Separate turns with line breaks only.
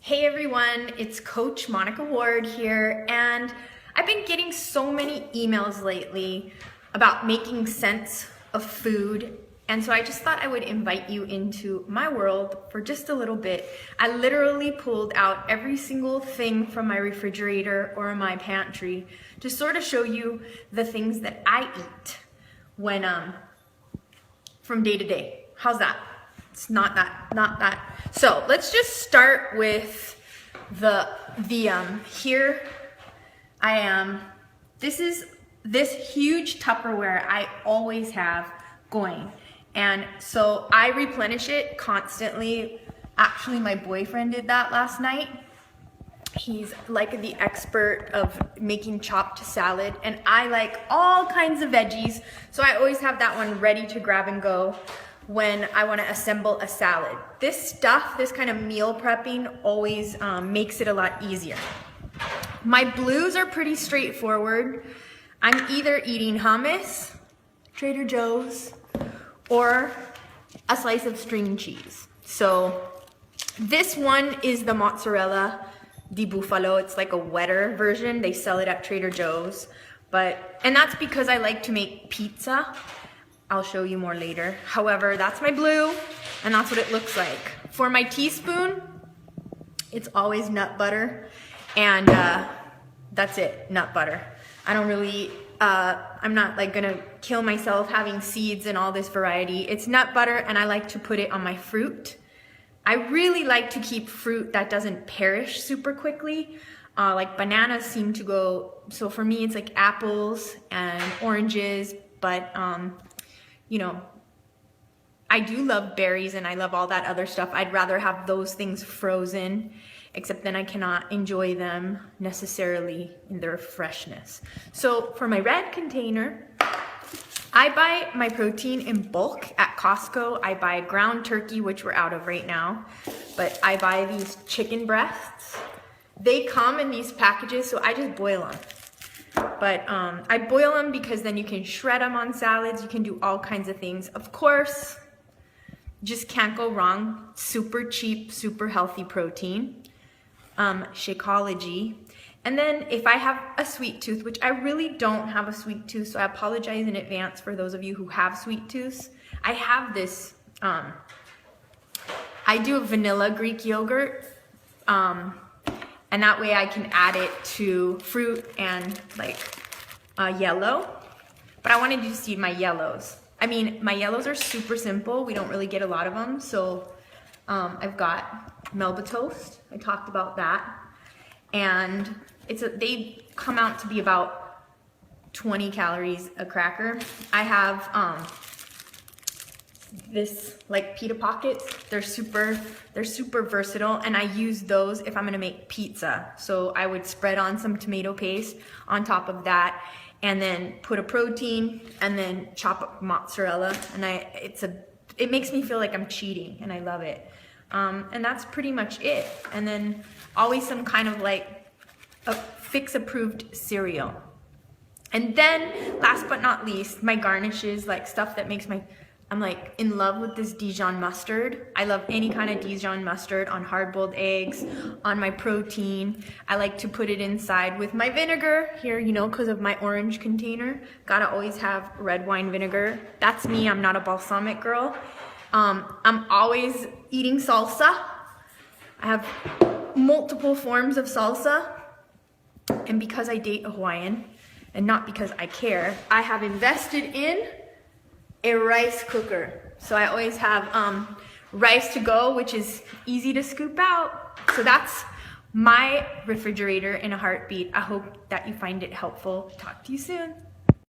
Hey everyone, it's Coach Monica Ward here, and I've been getting so many emails lately about making sense of food, and so I just thought I would invite you into my world for just a little bit. I literally pulled out every single thing from my refrigerator or my pantry to sort of show you the things that I eat when from day to day. How's that? It's not that. So let's just start with here I am. This is this huge Tupperware I always have going. And so I replenish it constantly. Actually, my boyfriend did that last night. He's like the expert of making chopped salad, and I like all kinds of veggies. So I always have that one ready to grab and go when I want to assemble a salad. This stuff, this kind of meal prepping always makes it a lot easier. My blues are pretty straightforward. I'm either eating hummus, Trader Joe's, or a slice of string cheese. So this one is the mozzarella di bufalo. It's like a wetter version. They sell it at Trader Joe's, and that's because I like to make pizza. I'll show you more later. However, that's my blue, and that's what it looks like. For my teaspoon, it's always nut butter, and that's it, nut butter. I don't really, I'm not like gonna kill myself having seeds and all this variety. It's nut butter, and I like to put it on my fruit. I really like to keep fruit that doesn't perish super quickly. Like bananas seem to go, so for me it's like apples and oranges, but you know, I do love berries and I love all that other stuff. I'd rather have those things frozen, except then I cannot enjoy them necessarily in their freshness. So for my red container, I buy my protein in bulk at Costco. I buy ground turkey, which we're out of right now, but I buy these chicken breasts. They come in these packages, so I just boil them. But I boil them because then you can shred them on salads. You can do all kinds of things. Of course, just can't go wrong. Super cheap, super healthy protein. Shakeology. And then if I have a sweet tooth, which I really don't have a sweet tooth, so I apologize in advance for those of you who have sweet tooths. I have this, I do a vanilla Greek yogurt. And that way I can add it to fruit and like yellow. But I wanted you to see my yellows. I mean, my yellows are super simple. We don't really get a lot of them. So I've got Melba toast. I talked about that. And they come out to be about 20 calories a cracker. I have this like pita pockets. They're super versatile, and I use those if I'm gonna make pizza. So I would spread on some tomato paste on top of that, and then put a protein, and then chop up mozzarella. And it makes me feel like I'm cheating, and I love it. And that's pretty much it. And then always some kind of like a Fix-approved cereal. And then last but not least, my garnishes, like stuff that makes I'm like in love with this Dijon mustard. I love any kind of Dijon mustard on hard-boiled eggs, on my protein. I like to put it inside with my vinegar here, you know, because of my orange container. Gotta always have red wine vinegar. That's me, I'm not a balsamic girl. I'm always eating salsa. I have multiple forms of salsa. And because I date a Hawaiian, and not because I care, I have invested in a rice cooker. So I always have rice to go, which is easy to scoop out. So that's my refrigerator in a heartbeat. I hope that you find it helpful. Talk to you soon.